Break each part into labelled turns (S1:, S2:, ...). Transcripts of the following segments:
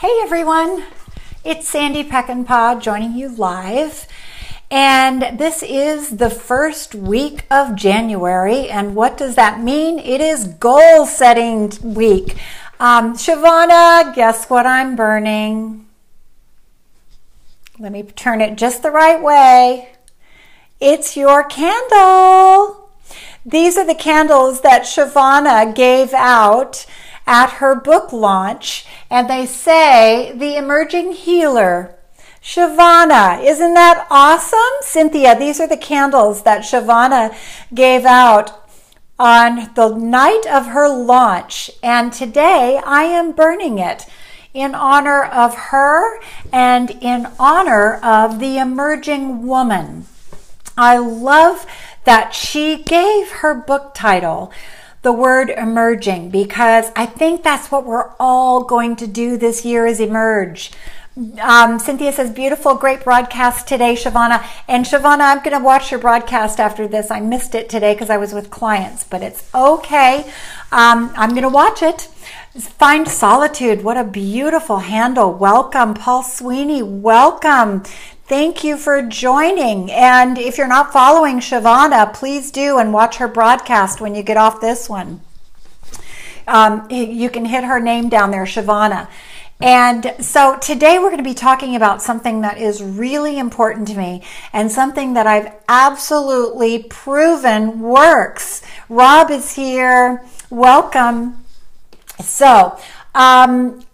S1: Hey everyone, it's Sandy Peckinpah joining you live, and this is the first week of January. And what does that mean? It is goal setting week. Shavana, guess what I'm burning? Let me turn it just the right way. It's your candle. These are the candles that Shavana gave out at her book launch, and they say the emerging healer. Shavana, isn't that awesome? Cynthia, these are the candles that Shavana gave out on the night of her launch, and today I am burning it in honor of her and in honor of the emerging woman. I love that she gave her book title the word emerging, because I think that's what we're all going to do this year is emerge. Cynthia says, beautiful, great broadcast today, Shavana. And Shavana, I'm going to watch your broadcast after this. I missed it today because I was with clients, but it's okay. I'm going to watch it. Find Solitude. What a beautiful handle. Welcome. Paul Sweeney, welcome. Thank you for joining. And if you're not following Shavana, please do and watch her broadcast when you get off this one. You can hit her name down there, Shavana. And so today we're going to be talking about something that is really important to me and something that I've absolutely proven works. Rob is here. Welcome. So,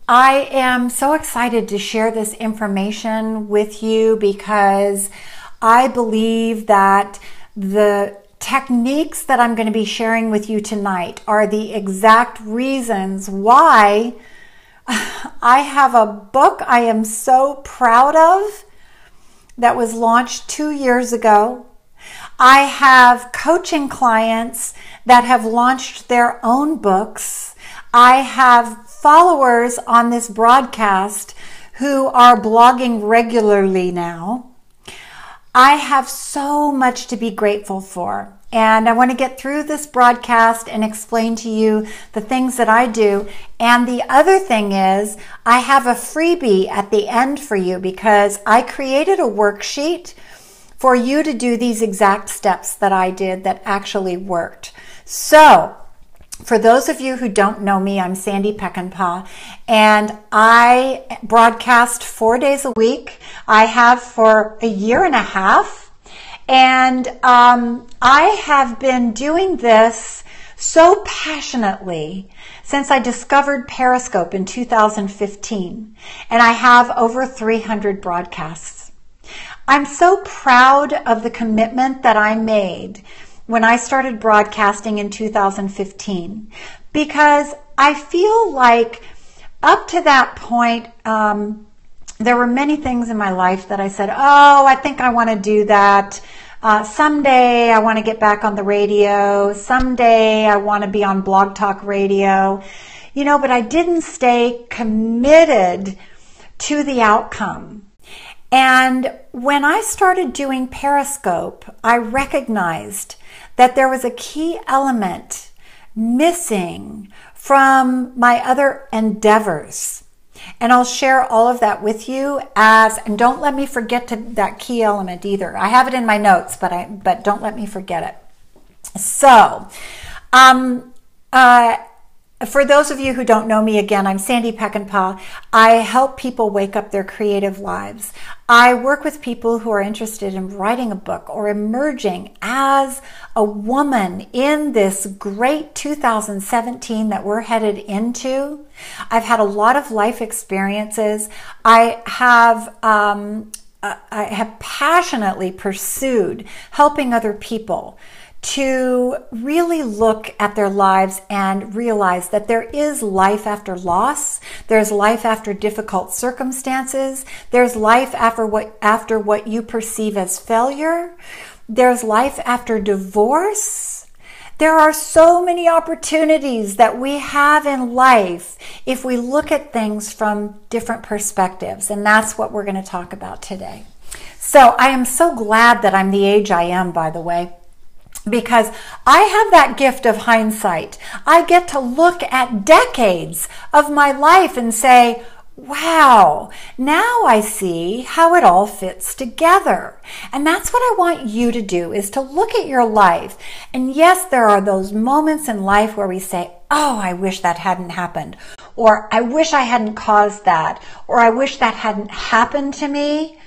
S1: I am so excited to share this information with you because I believe that the techniques that I'm going to be sharing with you tonight are the exact reasons why I have a book I am so proud of that was launched 2 years ago. I have coaching clients that have launched their own books. I have followers on this broadcast who are blogging regularly now. I have so much to be grateful for. And I want to get through this broadcast and explain to you the things that I do. And the other thing is, I have a freebie at the end for you because I created a worksheet for you to do these exact steps that I did that actually worked. So, for those of you who don't know me, I'm Sandy Peckinpah, and I broadcast 4 days a week. I have for a year and a half, and I have been doing this so passionately since I discovered Periscope in 2015, and I have over 300 broadcasts. I'm so proud of the commitment that I made when I started broadcasting in 2015, because I feel like up to that point, there were many things in my life that I said, oh, I think I want to do that. Someday I want to get back on the radio. Someday I want to be on Blog Talk Radio. But I didn't stay committed to the outcome. And when I started doing Periscope, I recognized that there was a key element missing from my other endeavors. And I'll share all of that with you and don't let me forget that key element either. I have it in my notes, but don't let me forget it. So, for those of you who don't know me, again, I'm Sandy Peckinpah. I help people wake up their creative lives. I work with people who are interested in writing a book or emerging as a woman in this great 2017 that we're headed into. I've had a lot of life experiences. I have passionately pursued helping other people to really look at their lives and realize that there is life after loss, there's life after difficult circumstances, there's life after what you perceive as failure, there's life after divorce. There are so many opportunities that we have in life if we look at things from different perspectives, and that's what we're going to talk about today. So I am so glad that I'm the age I am, by the way, because I have that gift of hindsight. I get to look at decades of my life and say, wow, now I see how it all fits together. And that's what I want you to do, is to look at your life. And yes, there are those moments in life where we say, oh, I wish that hadn't happened, or I wish I hadn't caused that, or I wish that hadn't happened to me.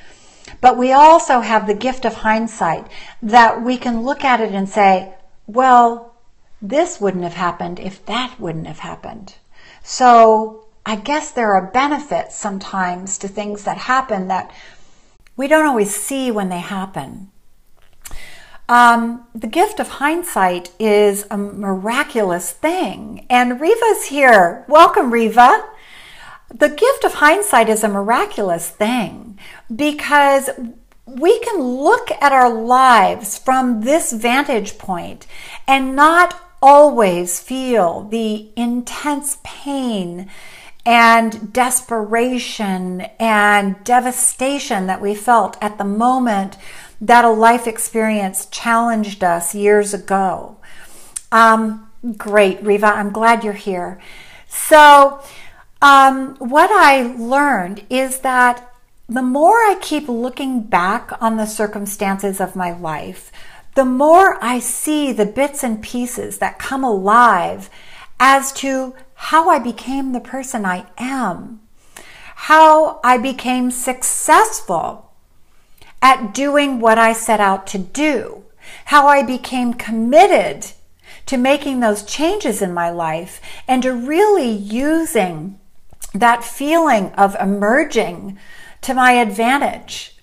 S1: But we also have the gift of hindsight, that we can look at it and say, well, this wouldn't have happened if that wouldn't have happened. So I guess there are benefits sometimes to things that happen that we don't always see when they happen. The gift of hindsight is a miraculous thing. And Riva's here. Welcome, Riva. The gift of hindsight is a miraculous thing because we can look at our lives from this vantage point and not always feel the intense pain and desperation and devastation that we felt at the moment that a life experience challenged us years ago. Great, Riva, I'm glad you're here. So what I learned is that the more I keep looking back on the circumstances of my life, the more I see the bits and pieces that come alive as to how I became the person I am, how I became successful at doing what I set out to do, how I became committed to making those changes in my life and to really using that feeling of emerging to my advantage.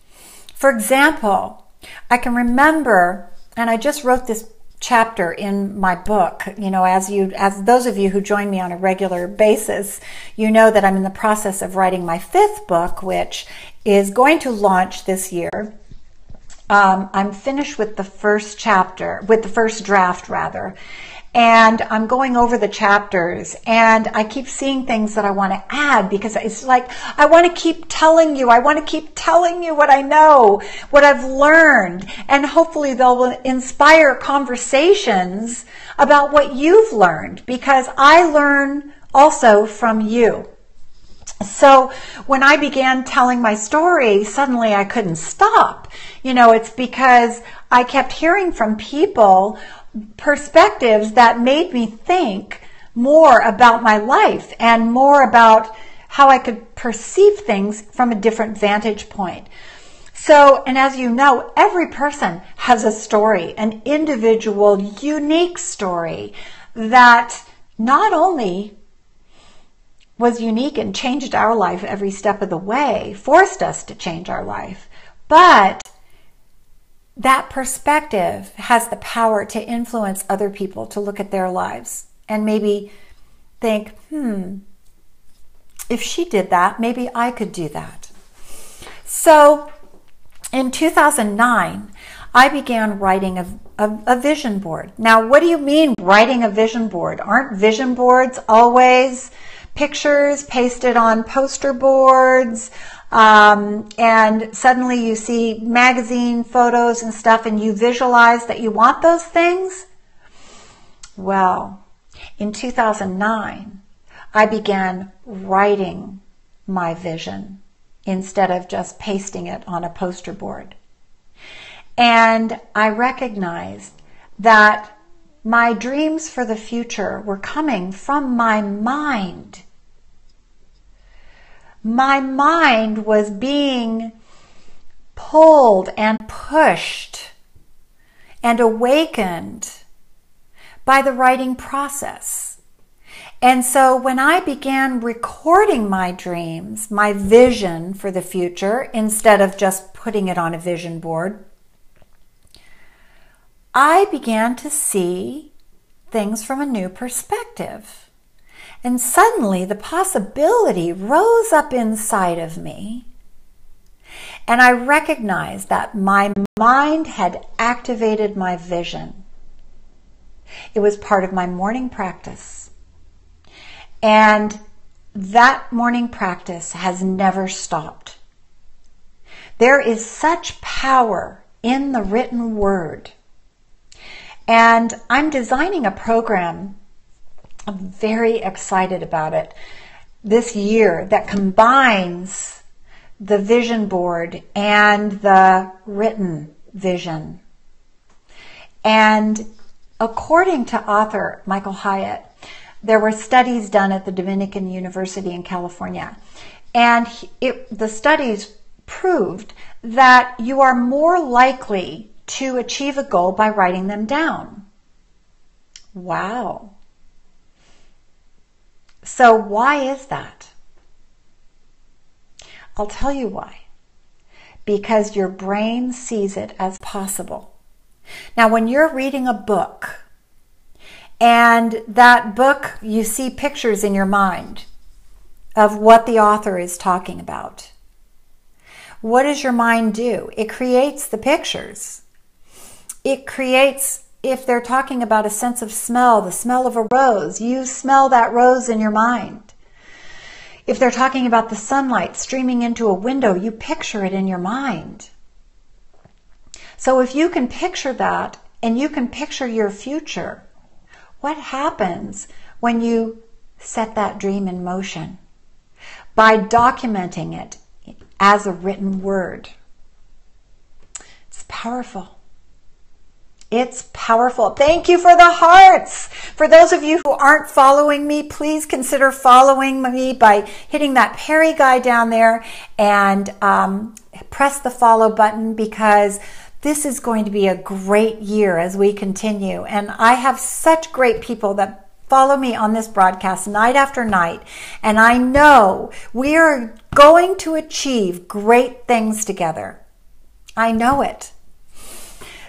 S1: For example, I can remember, and I just wrote this chapter in my book, as those of you who join me on a regular basis, you know that I'm in the process of writing my 5th book, which is going to launch this year. I'm finished with the first draft rather, and I'm going over the chapters, and I keep seeing things that I want to add because it's like I want to keep telling you what I know, what I've learned, and hopefully they'll inspire conversations about what you've learned, because I learn also from you. So when I began telling my story, suddenly I couldn't stop. It's because I kept hearing from people perspectives that made me think more about my life and more about how I could perceive things from a different vantage point. So, and as you know, every person has a story, an individual, unique story that not only was unique and changed our life every step of the way, forced us to change our life, but that perspective has the power to influence other people to look at their lives and maybe think, if she did that, maybe I could do that. So in 2009, I began writing a vision board. Now, what do you mean writing a vision board? Aren't vision boards always pictures pasted on poster boards? And suddenly you see magazine photos and stuff and you visualize that you want those things? Well, in 2009, I began writing my vision instead of just pasting it on a poster board. And I recognized that my dreams for the future were coming from my mind. My mind was being pulled and pushed and awakened by the writing process. And so when I began recording my dreams, my vision for the future, instead of just putting it on a vision board, I began to see things from a new perspective. And suddenly the possibility rose up inside of me, and I recognized that my mind had activated my vision. It was part of my morning practice. And that morning practice has never stopped. There is such power in the written word. And I'm designing a program. I'm very excited about it. this year that combines the vision board and the written vision. And according to author Michael Hyatt, there were studies done at the Dominican University in California. And the studies proved that you are more likely to achieve a goal by writing them down. Wow. So why is that? I'll tell you why. Because your brain sees it as possible. Now, when you're reading a book, and that book, you see pictures in your mind of what the author is talking about. What does your mind do? It creates the pictures. It creates, if they're talking about a sense of smell, the smell of a rose, you smell that rose in your mind. If they're talking about the sunlight streaming into a window, you picture it in your mind. So if you can picture that, and you can picture your future, what happens when you set that dream in motion? By documenting it as a written word. It's powerful. It's powerful. Thank you for the hearts. For those of you who aren't following me, please consider following me by hitting that Perry guy down there and press the follow button, because this is going to be a great year as we continue. And I have such great people that follow me on this broadcast night after night. And I know we are going to achieve great things together. I know it.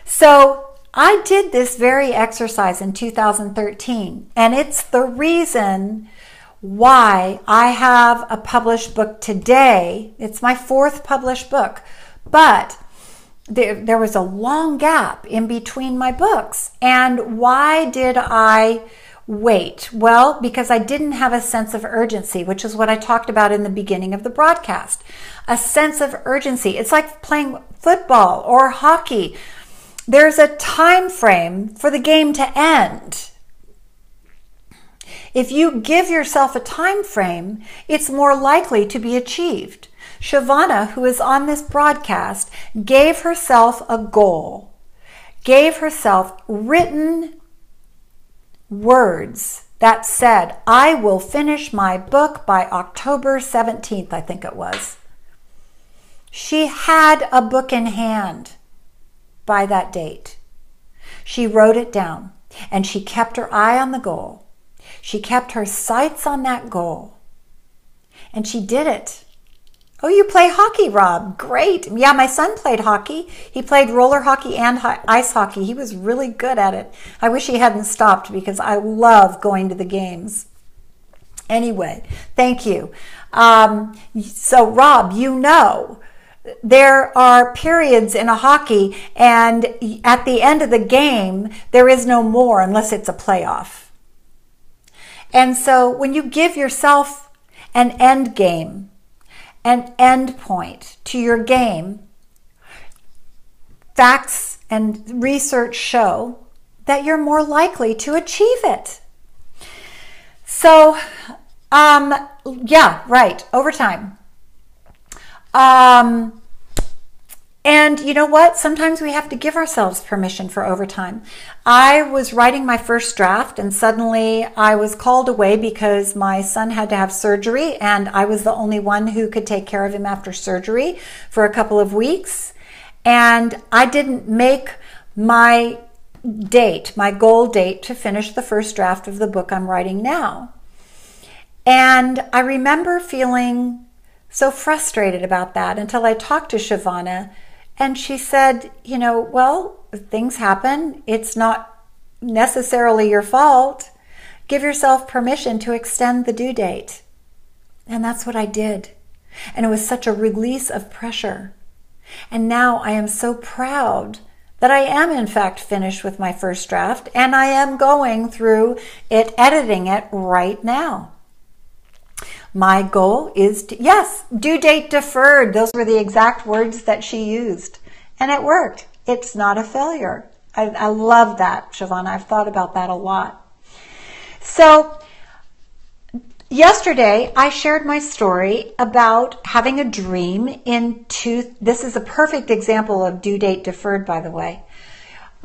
S1: So I did this very exercise in 2013. And it's the reason why I have a published book today. It's my 4th published book. But there was a long gap in between my books. And why did I wait? Well, because I didn't have a sense of urgency, which is what I talked about in the beginning of the broadcast. A sense of urgency. It's like playing football or hockey. There's a time frame for the game to end. If you give yourself a time frame, it's more likely to be achieved. Shavana, who is on this broadcast, gave herself a goal, gave herself written words that said, I will finish my book by October 17th, I think it was. She had a book in hand by that date. She wrote it down, and she kept her eye on the goal. She kept her sights on that goal, and she did it. Oh, you play hockey, Rob. Great. Yeah, my son played hockey. He played roller hockey and ice hockey. He was really good at it. I wish he hadn't stopped, because I love going to the games. Anyway, thank you. So, Rob, you know, there are periods in a hockey, and at the end of the game, there is no more unless it's a playoff. And so when you give yourself an end game, an end point to your game, facts and research show that you're more likely to achieve it. So, yeah, right, overtime. And you know what? Sometimes we have to give ourselves permission for overtime. I was writing my first draft, and suddenly I was called away because my son had to have surgery, and I was the only one who could take care of him after surgery for a couple of weeks. And I didn't make my date, my goal date, to finish the first draft of the book I'm writing now. And I remember feeling so frustrated about that until I talked to Shavana, and she said, you know, well, things happen. It's not necessarily your fault. Give yourself permission to extend the due date. And that's what I did. And it was such a release of pressure. And now I am so proud that I am in fact finished with my first draft, and I am going through it, editing it right now. My goal is to, yes, due date deferred. Those were the exact words that she used. And it worked. It's not a failure. I love that, Shavana. I've thought about that a lot. So Yesterday, I shared my story about having a dream this is a perfect example of due date deferred, by the way,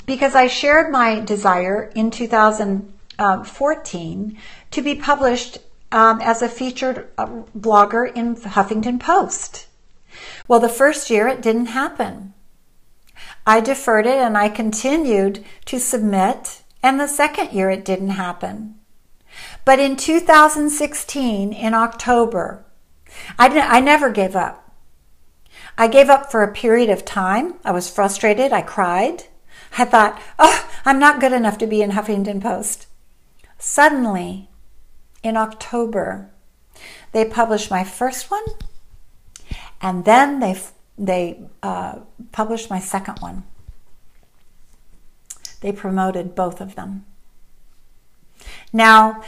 S1: because I shared my desire in 2014 to be published as a featured blogger in the Huffington Post. Well, the first year it didn't happen. I deferred it and I continued to submit, and the second year it didn't happen. But in 2016, in October, I never gave up. I gave up for a period of time. I was frustrated. I cried. I thought, oh, I'm not good enough to be in Huffington Post. Suddenly, in October, they published my first one, and then they published my second one. They promoted both of them. Now,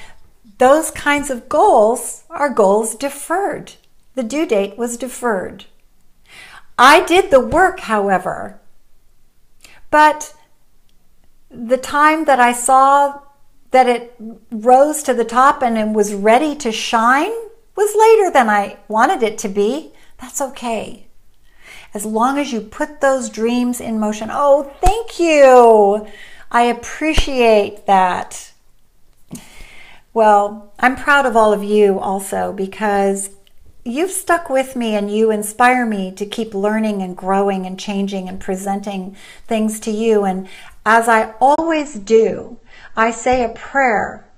S1: those kinds of goals are goals deferred. The due date was deferred. I did the work, however, but the time that I saw that it rose to the top and it was ready to shine was later than I wanted it to be. That's okay. As long as you put those dreams in motion. Oh, thank you. I appreciate that. Well, I'm proud of all of you also, because you've stuck with me and you inspire me to keep learning and growing and changing and presenting things to you. And as I always do, I say a prayer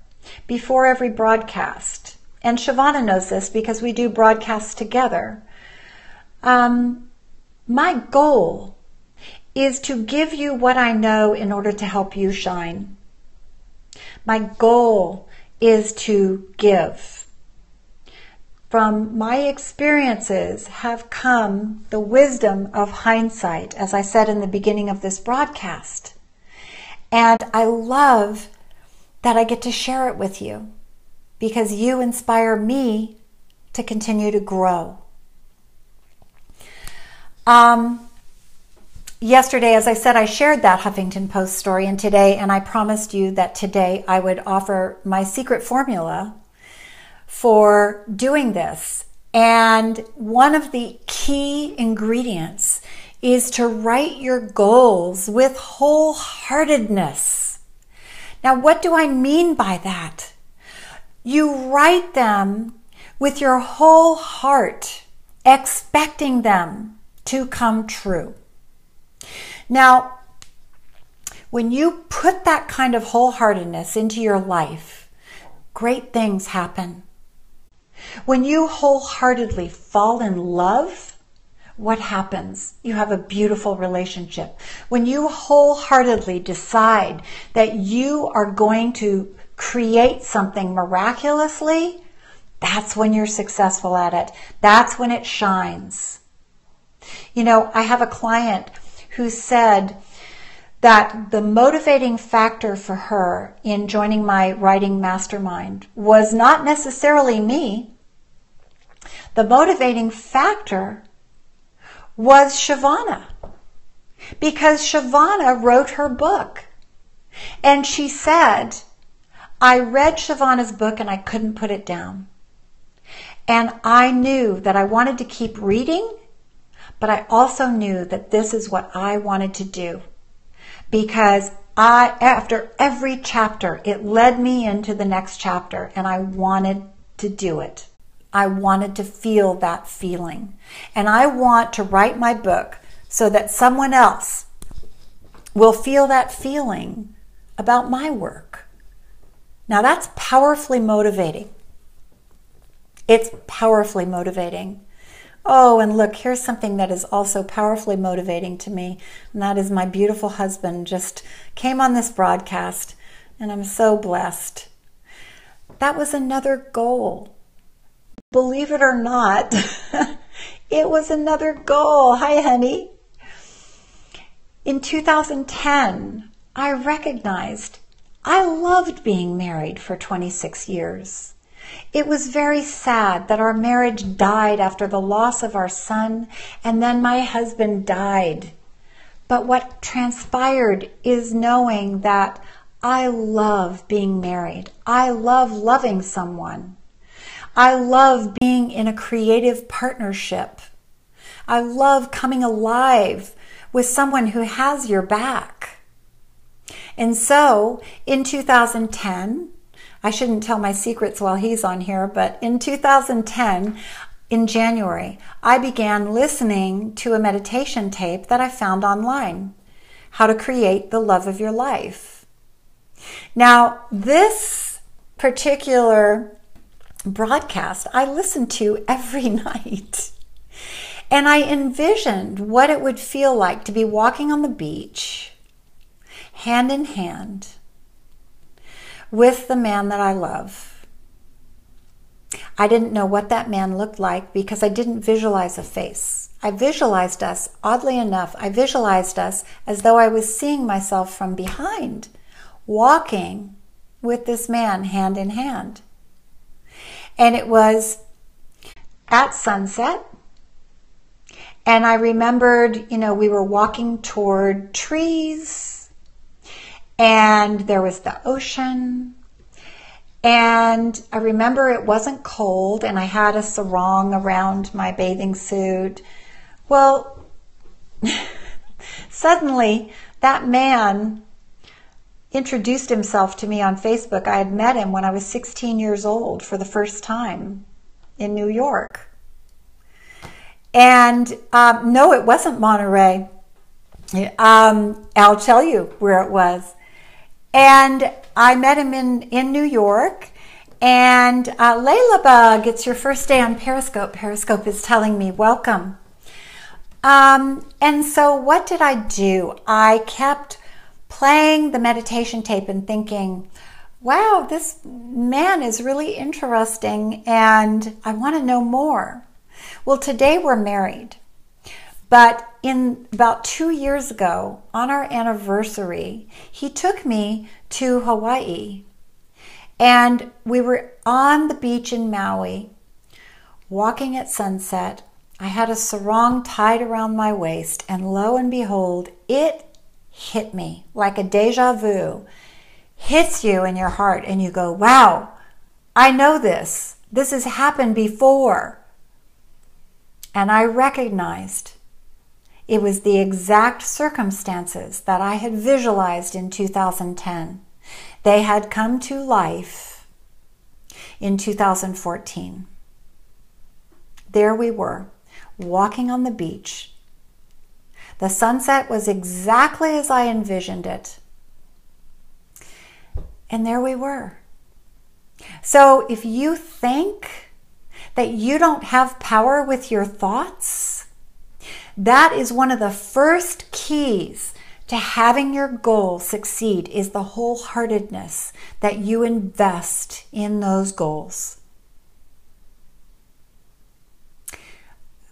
S1: before every broadcast. And Shavana knows this because we do broadcasts together. My goal is to give you what I know in order to help you shine. My goal is to give. From my experiences have come the wisdom of hindsight, as I said in the beginning of this broadcast. And I love that I get to share it with you because you inspire me to continue to grow. Yesterday, as I said, I shared that Huffington Post story, and I promised you that today I would offer my secret formula for doing this. And one of the key ingredients is to write your goals with wholeheartedness. Now, what do I mean by that? You write them with your whole heart, expecting them to come true. Now, when you put that kind of wholeheartedness into your life, great things happen. When you wholeheartedly fall in love, what happens? You have a beautiful relationship. When you wholeheartedly decide that you are going to create something miraculously, that's when you're successful at it. That's when it shines. You know, I have a client who said that the motivating factor for her in joining my writing mastermind was not necessarily me. The motivating factor was Shavana, because Shavana wrote her book. And she said, I read Shavana's book and I couldn't put it down. And I knew that I wanted to keep reading, but I also knew that this is what I wanted to do, because after every chapter, it led me into the next chapter, and I wanted to do it. I wanted to feel that feeling. And I want to write my book so that someone else will feel that feeling about my work. Now that's powerfully motivating. It's powerfully motivating. Oh, and look, here's something that is also powerfully motivating to me, and that is my beautiful husband just came on this broadcast, and I'm so blessed. That was another goal. Believe it or not, it was another goal. Hi, honey. In 2010, I recognized I loved being married for 26 years. It was very sad that our marriage died after the loss of our son, and then my husband died. But what transpired is knowing that I love being married. I love loving someone. I love being in a creative partnership. I love coming alive with someone who has your back. And so in 2010, I shouldn't tell my secrets while he's on here, but in 2010, in January, I began listening to a meditation tape that I found online, How to Create the Love of Your Life. Now, this particular broadcast I listened to every night. And I envisioned what it would feel like to be walking on the beach, hand in hand, with the man that I love. I didn't know what that man looked like because I didn't visualize a face. I visualized us, oddly enough, I visualized us as though I was seeing myself from behind, walking with this man hand in hand. And it was at sunset. And I remembered, we were walking toward trees, and there was the ocean. And I remember it wasn't cold, and I had a sarong around my bathing suit. Well, suddenly that man introduced himself to me on Facebook. I had met him when I was 16 years old for the first time in New York. And no, it wasn't Monterey. I'll tell you where it was. And I met him in New York. And Layla Bug, it's your first day on Periscope. Periscope is telling me, welcome. And so what did I do? I kept playing the meditation tape and thinking, wow, this man is really interesting and I want to know more. Well, today we're married, but in about 2 years ago, on our anniversary, he took me to Hawaii, and we were on the beach in Maui, walking at sunset. I had a sarong tied around my waist, and lo and behold, it hit me like a deja vu. Hits you in your heart, and you go, wow, I know this. This has happened before. And I recognized it was the exact circumstances that I had visualized in 2010. They had come to life in 2014. There we were, walking on the beach. The sunset was exactly as I envisioned it. And there we were. So if you think that you don't have power with your thoughts, that is one of the first keys to having your goal succeed, is the wholeheartedness that you invest in those goals.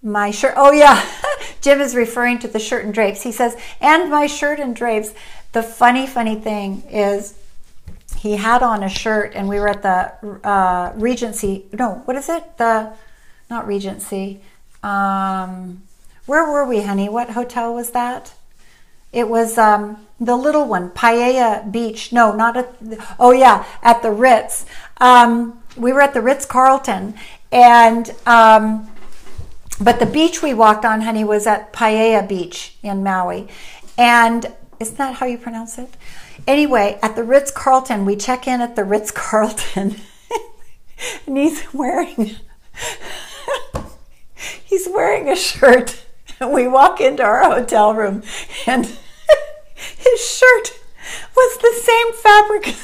S1: My shirt, oh yeah, Jim is referring to the shirt and drapes. He says, and my shirt and drapes. The funny thing is, he had on a shirt, and we were at the Regency. No, what is it? Not Regency. Where were we, honey? What hotel was that? It was the little one, Paella Beach. No, not at. Oh yeah, at the Ritz. We were at the Ritz-Carlton, and but the beach we walked on, honey, was at Paella Beach in Maui, and isn't that how you pronounce it? Anyway, at the Ritz-Carlton, we check in at the Ritz-Carlton, and he's wearing a shirt, and we walk into our hotel room, and his shirt was the same fabric as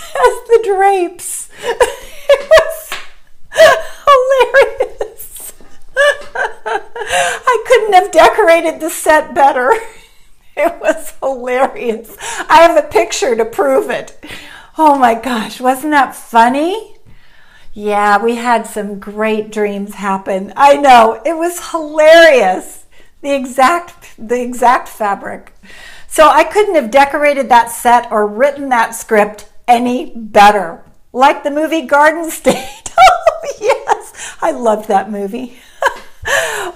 S1: the drapes. It was hilarious. I couldn't have decorated the set better. It was hilarious. I have a picture to prove it. Oh my gosh, wasn't that funny? Yeah, we had some great dreams happen. I know, it was hilarious. The exact fabric. So I couldn't have decorated that set or written that script any better. Like the movie Garden State. Oh yes, I loved that movie.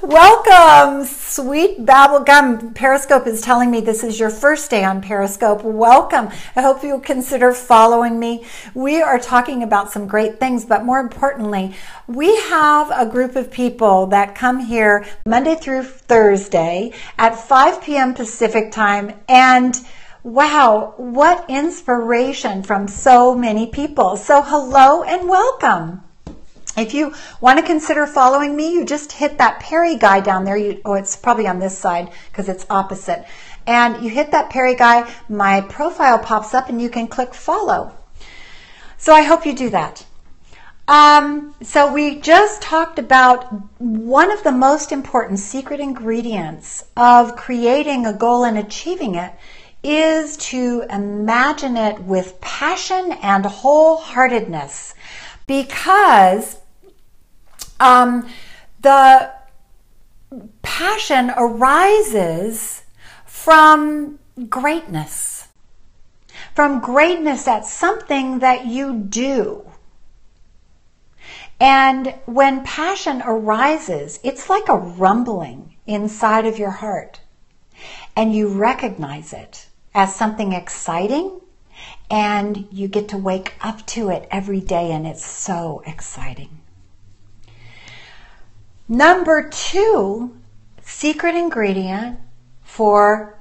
S1: Welcome, sweet Babblegum. Periscope is telling me this is your first day on Periscope. Welcome. I hope you'll consider following me. We are talking about some great things, but more importantly, we have a group of people that come here Monday through Thursday at 5 p.m. Pacific time, and wow, what inspiration from so many people. So hello and welcome. If you want to consider following me, you just hit that Perry guy down there. It's probably on this side because it's opposite. And you hit that Perry guy, my profile pops up and you can click follow. So I hope you do that. So we just talked about one of the most important secret ingredients of creating a goal and achieving it is to imagine it with passion and wholeheartedness, because the passion arises from greatness at something that you do. And when passion arises, it's like a rumbling inside of your heart, and you recognize it as something exciting, and you get to wake up to it every day, and it's so exciting. Number 2 secret ingredient for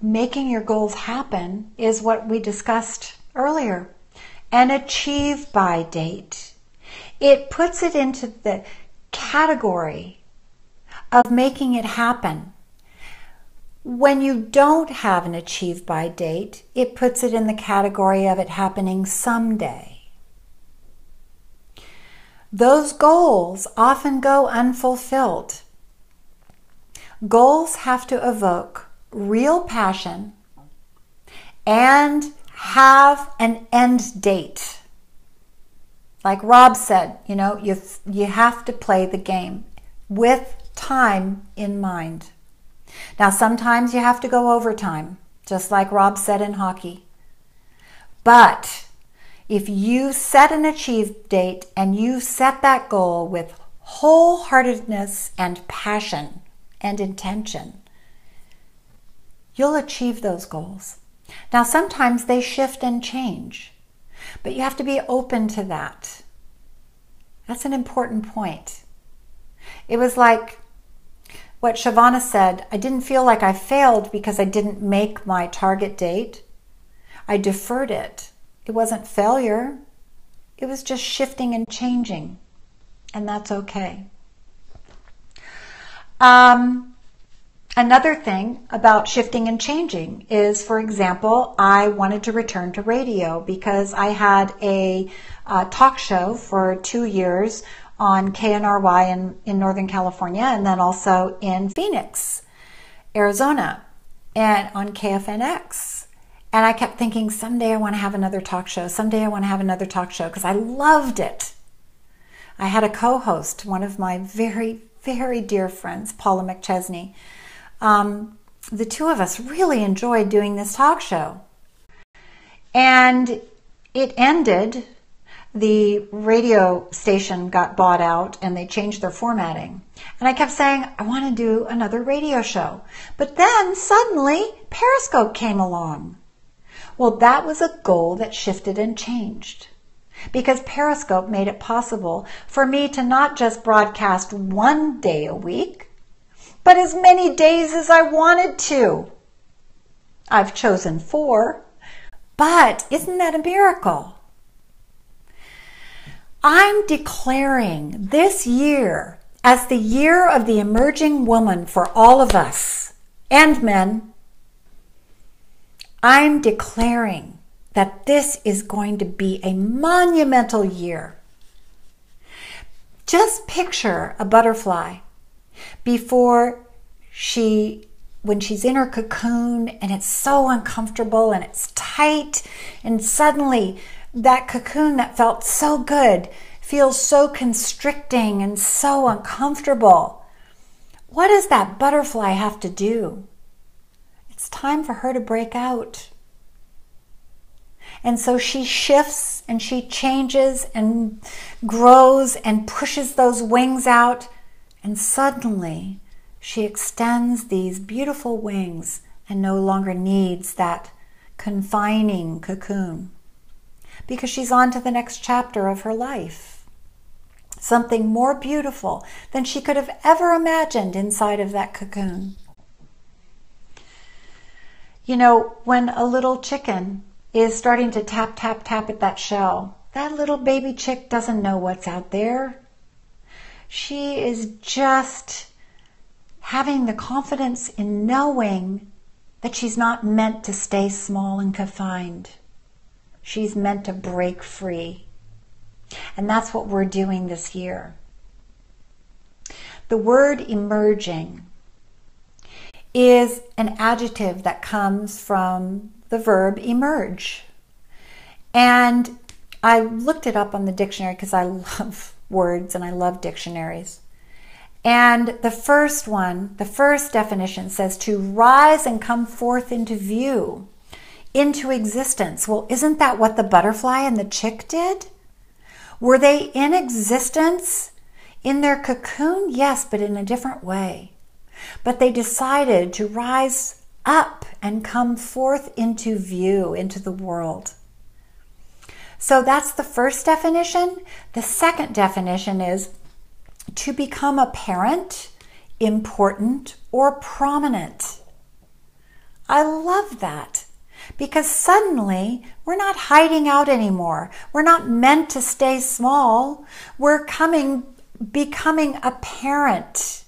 S1: making your goals happen is what we discussed earlier, an achieve by date. It puts it into the category of making it happen. When you don't have an achieve by date, it puts it in the category of it happening someday. Those goals often go unfulfilled. Goals have to evoke real passion and have an end date. Like Rob said, you have to play the game with time in mind. Now, sometimes you have to go overtime, just like Rob said in hockey. But if you set an achieve date and you set that goal with wholeheartedness and passion and intention, you'll achieve those goals. Now, sometimes they shift and change, but you have to be open to that. That's an important point. It was like what Shavana said, I didn't feel like I failed because I didn't make my target date. I deferred it. It wasn't failure. It was just shifting and changing. And that's okay. Another thing about shifting and changing is, for example, I wanted to return to radio because I had a talk show for 2 years on KNRY in Northern California, and then also in Phoenix, Arizona, and on KFNX. And I kept thinking, someday I want to have another talk show. Someday I want to have another talk show, because I loved it. I had a co-host, one of my very, very dear friends, Paula McChesney. The two of us really enjoyed doing this talk show. And it ended. The radio station got bought out and they changed their formatting. And I kept saying, I want to do another radio show. But then suddenly Periscope came along. Well, that was a goal that shifted and changed, because Periscope made it possible for me to not just broadcast 1 day a week, but as many days as I wanted to. I've chosen 4, but isn't that a miracle? I'm declaring this year as the year of the emerging woman for all of us and men. I'm declaring that this is going to be a monumental year. Just picture a butterfly when she's in her cocoon and it's so uncomfortable and it's tight, and suddenly that cocoon that felt so good feels so constricting and so uncomfortable. What does that butterfly have to do? It's time for her to break out. And so she shifts and she changes and grows and pushes those wings out, And suddenly, she extends these beautiful wings and no longer needs that confining cocoon, because she's on to the next chapter of her life. Something more beautiful than she could have ever imagined inside of that cocoon. You know, when a little chicken is starting to tap, tap, tap at that shell, that little baby chick doesn't know what's out there. She is just having the confidence in knowing that she's not meant to stay small and confined. She's meant to break free. And that's what we're doing this year. The word emerging is an adjective that comes from the verb emerge. And I looked it up on the dictionary because I love words and I love dictionaries. And the first one, the first definition says to rise and come forth into view, into existence. Well, isn't that what the butterfly and the chick did? Were they in existence in their cocoon? Yes, but in a different way. But they decided to rise up and come forth into view, into the world. So that's the first definition. The second definition is to become apparent, important, or prominent. I love that, because suddenly we're not hiding out anymore. We're not meant to stay small. We're becoming apparent.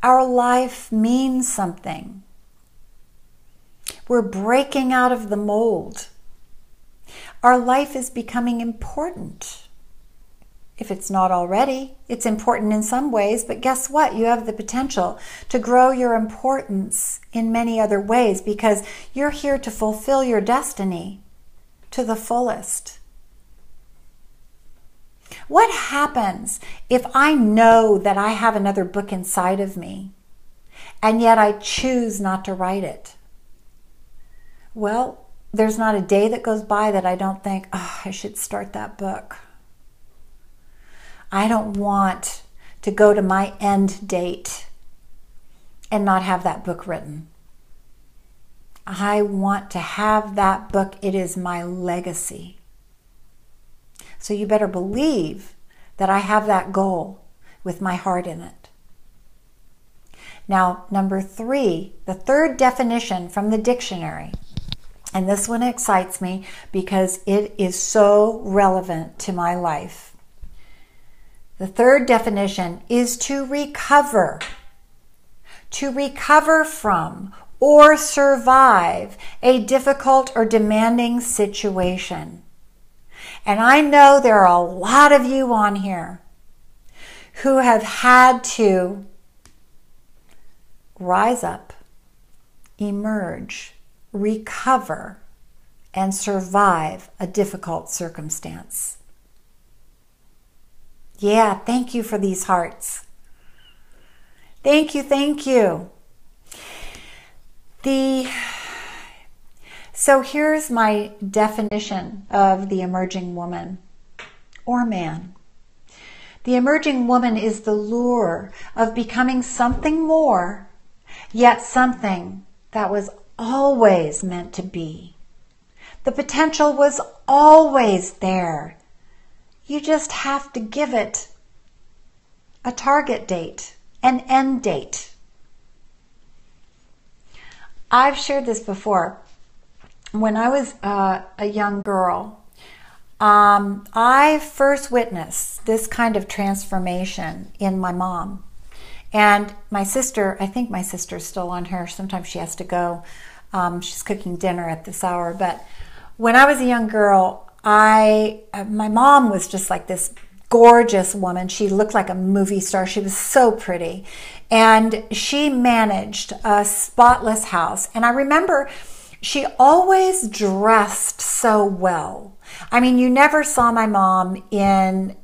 S1: Our life means something. We're breaking out of the mold. Our life is becoming important. If it's not already, it's important in some ways, but guess what? You have the potential to grow your importance in many other ways, because you're here to fulfill your destiny to the fullest. What happens if I know that I have another book inside of me, and yet I choose not to write it? Well, there's not a day that goes by that I don't think, oh, I should start that book. I don't want to go to my end date and not have that book written. I want to have that book. It is my legacy. So you better believe that I have that goal with my heart in it. Now, number 3, the third definition from the dictionary. And this one excites me because it is so relevant to my life. The third definition is to recover from or survive a difficult or demanding situation. And I know there are a lot of you on here who have had to rise up, emerge, recover, and survive a difficult circumstance. Yeah, thank you for these hearts. Thank you, thank you. So here's my definition of the emerging woman or man. The emerging woman is the lure of becoming something more, yet something that was always meant to be. The potential was always there. You just have to give it a target date, an end date. I've shared this before. When I was a young girl, I first witnessed this kind of transformation in my mom. And my sister, I think my sister's still on here. Sometimes she has to go. She's cooking dinner at this hour. But when I was a young girl, my mom was just like this gorgeous woman. She looked like a movie star. She was so pretty. And she managed a spotless house. And I remember she always dressed so well. I mean, you never saw my mom in,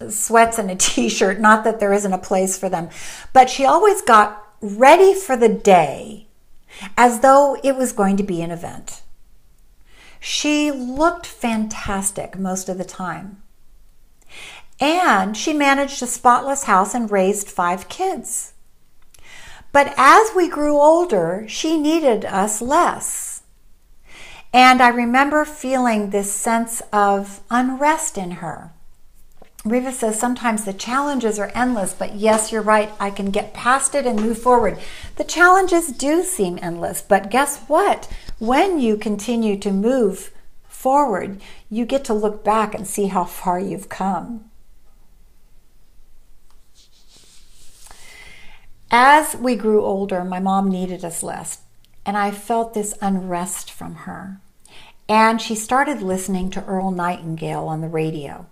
S1: sweats and a t-shirt. Not that there isn't a place for them. But she always got ready for the day as though it was going to be an event. She looked fantastic most of the time. And she managed a spotless house and raised 5 kids. But as we grew older, she needed us less. And I remember feeling this sense of unrest in her. Riva says sometimes the challenges are endless, but yes, you're right, I can get past it and move forward. The challenges do seem endless, but guess what? When you continue to move forward, you get to look back and see how far you've come. As we grew older, my mom needed us less, and I felt this unrest from her. And she started listening to Earl Nightingale on the radio.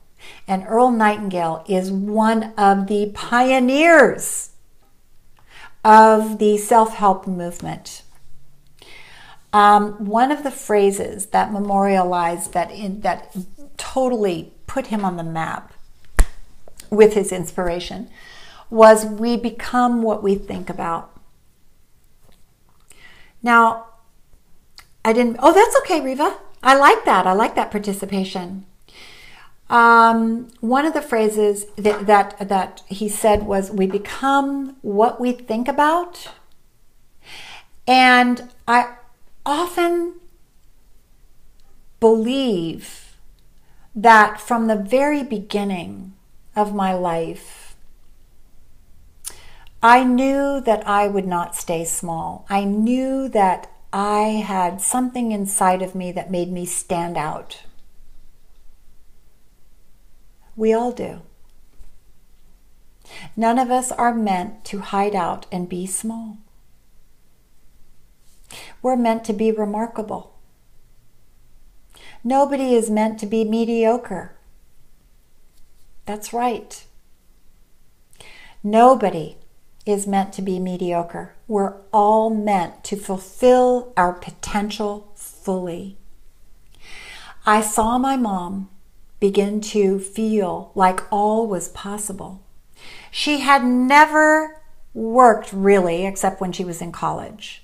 S1: And Earl Nightingale is one of the pioneers of the self-help movement. One of the phrases that memorialized that totally put him on the map with his inspiration was, "We become what we think about." Now, oh, that's okay, Riva. I like that. I like that participation. One of the phrases that he said was, "We become what we think about." And I often believe that from the very beginning of my life, I knew that I would not stay small. I knew that I had something inside of me that made me stand out. We all do. None of us are meant to hide out and be small. We're meant to be remarkable. Nobody is meant to be mediocre. That's right. Nobody is meant to be mediocre. We're all meant to fulfill our potential fully. I saw my mom begin to feel like all was possible. She had never worked really, except when she was in college.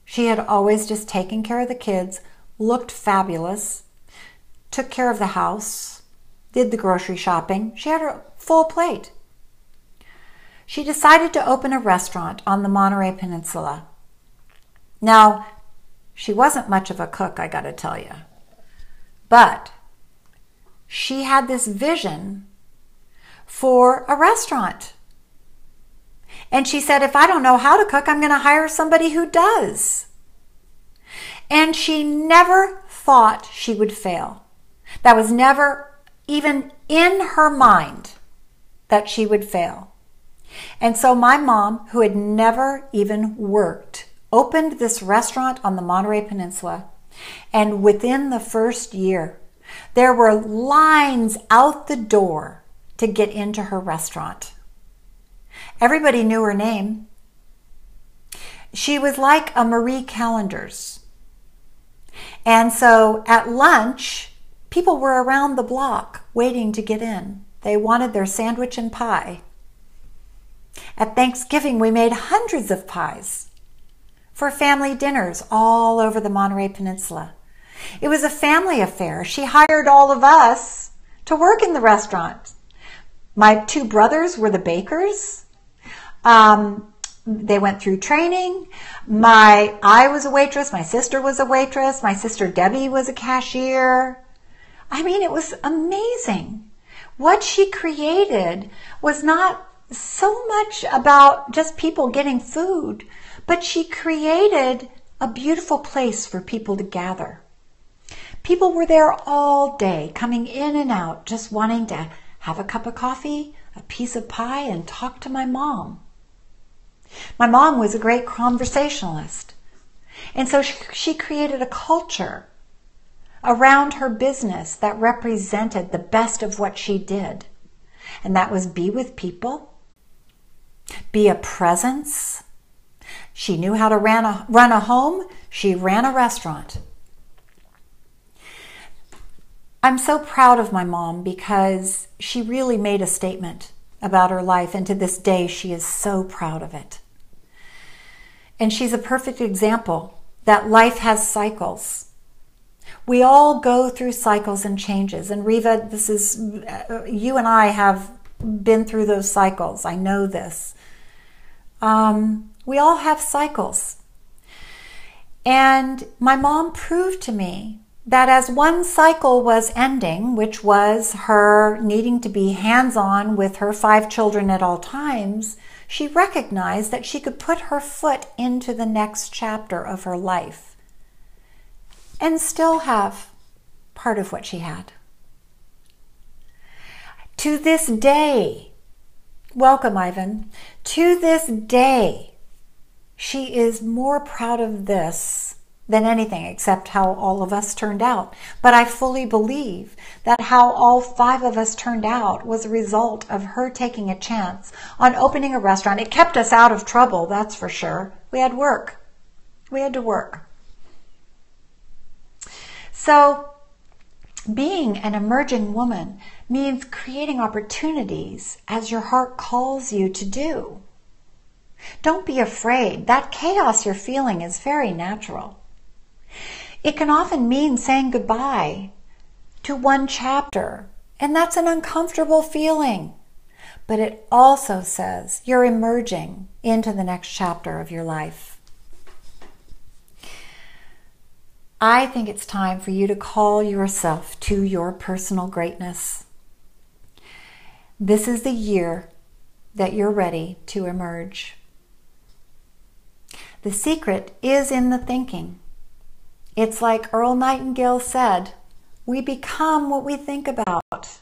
S1: She had always just taken care of the kids, looked fabulous, took care of the house, did the grocery shopping. She had her full plate. She decided to open a restaurant on the Monterey Peninsula. Now, she wasn't much of a cook, I gotta tell you. But she had this vision for a restaurant. And she said, if I don't know how to cook, I'm going to hire somebody who does. And she never thought she would fail. That was never even in her mind that she would fail. And so my mom, who had never even worked, opened this restaurant on the Monterey Peninsula. And within the first year, there were lines out the door to get into her restaurant. Everybody knew her name. She was like a Marie Callender's. And so at lunch, people were around the block waiting to get in. They wanted their sandwich and pie. At Thanksgiving, we made hundreds of pies for family dinners all over the Monterey Peninsula. It was a family affair. She hired all of us to work in the restaurant. My 2 brothers were the bakers. They went through training. I was a waitress. My sister was a waitress. My sister Debbie was a cashier. I mean, it was amazing. What she created was not so much about just people getting food, but she created a beautiful place for people to gather. People were there all day, coming in and out, just wanting to have a cup of coffee, a piece of pie, and talk to my mom. My mom was a great conversationalist. And so she created a culture around her business that represented the best of what she did. And that was be with people, be a presence. She knew how to run a home. She ran a restaurant. I'm so proud of my mom because she really made a statement about her life, and to this day she is so proud of it. And she's a perfect example that life has cycles. We all go through cycles and changes. And Riva, this is, you and I have been through those cycles. I know this. We all have cycles. And my mom proved to me that as one cycle was ending, which was her needing to be hands-on with her 5 children at all times, she recognized that she could put her foot into the next chapter of her life and still have part of what she had. To this day, welcome Ivan, to this day, she is more proud of this than anything, except how all of us turned out. But I fully believe that how all 5 of us turned out was a result of her taking a chance on opening a restaurant. It kept us out of trouble, that's for sure. We had work. We had to work. So being an emerging woman means creating opportunities as your heart calls you to do. Don't be afraid. That chaos you're feeling is very natural. It can often mean saying goodbye to one chapter, and that's an uncomfortable feeling. But it also says you're emerging into the next chapter of your life. I think it's time for you to call yourself to your personal greatness. This is the year that you're ready to emerge. The secret is in the thinking. It's like Earl Nightingale said, we become what we think about.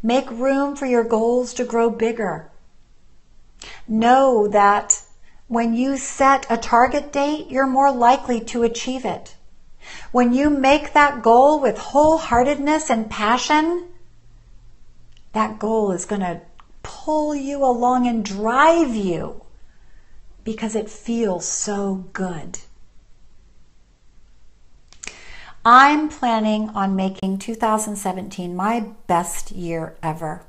S1: Make room for your goals to grow bigger. Know that when you set a target date, you're more likely to achieve it. When you make that goal with wholeheartedness and passion, that goal is going to pull you along and drive you because it feels so good. I'm planning on making 2017 my best year ever.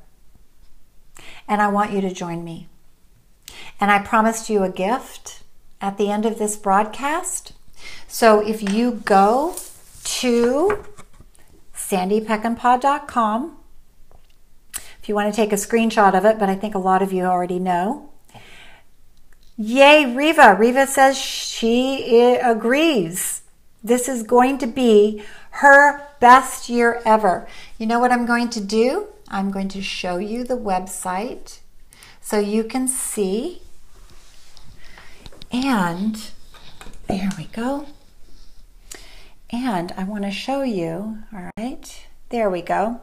S1: And I want you to join me. And I promised you a gift at the end of this broadcast. So if you go to sandypeckinpah.com, if you want to take a screenshot of it, but I think a lot of you already know. Yay, Riva. Riva says she agrees. This is going to be her best year ever. You know what I'm going to do? I'm going to show you the website so you can see. And there we go. And I want to show you, all right, there we go.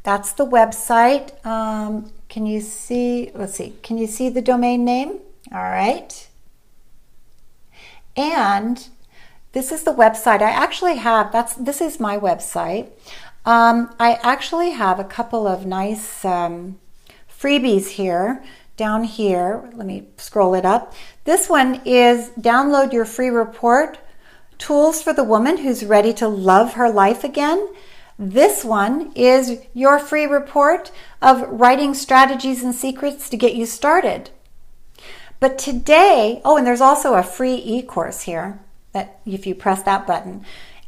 S1: That's the website. Can you see, let's see, can you see the domain name? All right. And this is the website. I actually have, this is my website. I actually have a couple of nice freebies here, down here. Let me scroll it up. This one is download your free report, Tools for the Woman Who's Ready to Love Her Life Again. This one is your free report of writing strategies and secrets to get you started. But today, oh, and there's also a free e-course here that if you press that button.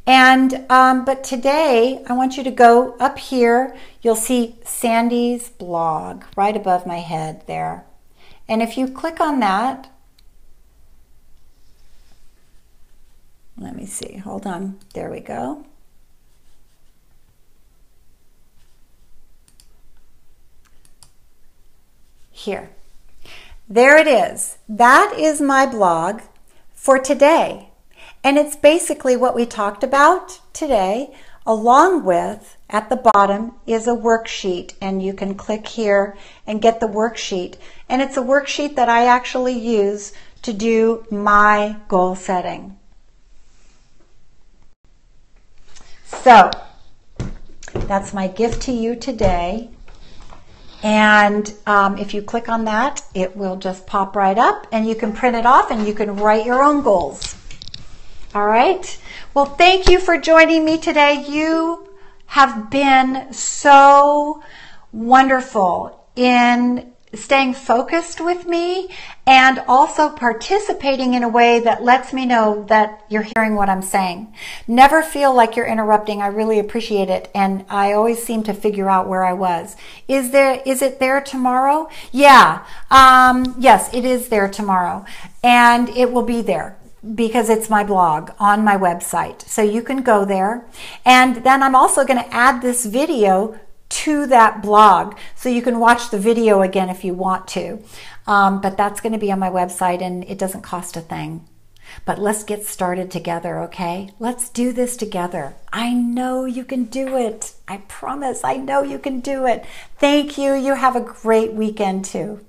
S1: And but today I want you to go up here. You'll see Sandy's blog right above my head there. And if you click on that, let me see, hold on, there we go. Here, there it is. That is my blog for today. And it's basically what we talked about today, along with, at the bottom, is a worksheet. And you can click here and get the worksheet. And it's a worksheet that I actually use to do my goal setting. So, that's my gift to you today. And if you click on that, it will just pop right up and you can print it off and you can write your own goals. All right. Well, thank you for joining me today. You have been so wonderful in staying focused with me, and also participating in a way that lets me know that you're hearing what I'm saying. Never feel like you're interrupting. I really appreciate it. And I always seem to figure out where I was. Is it there tomorrow? Yeah. Yes, it is there tomorrow. And it will be there, because it's my blog on my website. So you can go there. And then I'm also going to add this video to that blog, so you can watch the video again if you want to. But that's going to be on my website, and it doesn't cost a thing. But let's get started together, okay? Let's do this together. I know you can do it. I promise. I know you can do it. Thank you. You have a great weekend too.